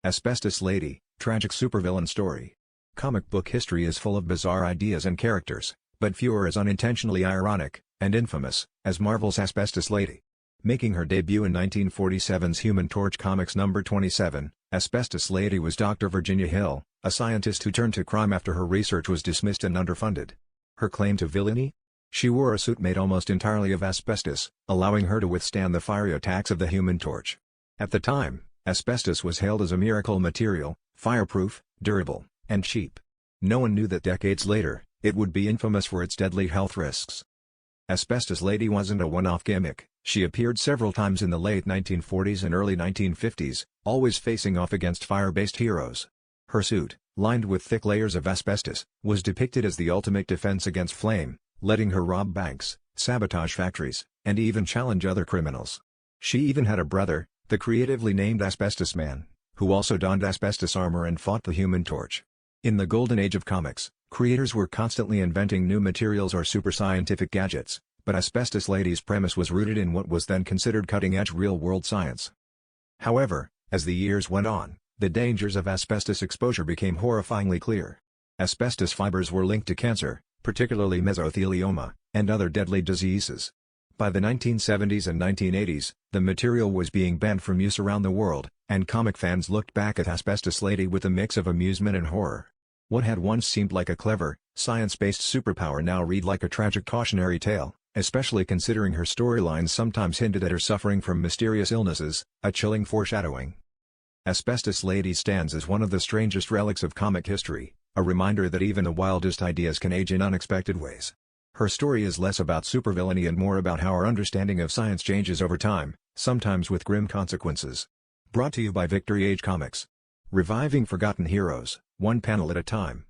Asbestos Lady, tragic supervillain story. Comic book history is full of bizarre ideas and characters, but few are as unintentionally ironic and infamous as Marvel's Asbestos Lady. Making her debut in 1947's Human Torch Comics number 27, Asbestos Lady was Dr. Virginia Hill, a scientist who turned to crime after her research was dismissed and underfunded. Her claim to villainy? She wore a suit made almost entirely of asbestos, allowing her to withstand the fiery attacks of the Human Torch. At the time, asbestos was hailed as a miracle material, fireproof, durable, and cheap. No one knew that decades later, it would be infamous for its deadly health risks. Asbestos Lady wasn't a one-off gimmick. She appeared several times in the late 1940s and early 1950s, always facing off against fire-based heroes. Her suit, lined with thick layers of asbestos, was depicted as the ultimate defense against flame, letting her rob banks, sabotage factories, and even challenge other criminals. She even had a brother, the creatively named Asbestos Man, who also donned asbestos armor and fought the Human Torch. In the golden age of comics, creators were constantly inventing new materials or super-scientific gadgets, but Asbestos Lady's premise was rooted in what was then considered cutting-edge real-world science. However, as the years went on, the dangers of asbestos exposure became horrifyingly clear. Asbestos fibers were linked to cancer, particularly mesothelioma, and other deadly diseases. By the 1970s and 1980s, the material was being banned from use around the world, and comic fans looked back at Asbestos Lady with a mix of amusement and horror. What had once seemed like a clever, science-based superpower now read like a tragic cautionary tale, especially considering her storylines sometimes hinted at her suffering from mysterious illnesses, a chilling foreshadowing. Asbestos Lady stands as one of the strangest relics of comic history, a reminder that even the wildest ideas can age in unexpected ways. Her story is less about supervillainy and more about how our understanding of science changes over time, sometimes with grim consequences. Brought to you by Victory Age Comics. Reviving forgotten heroes, one panel at a time.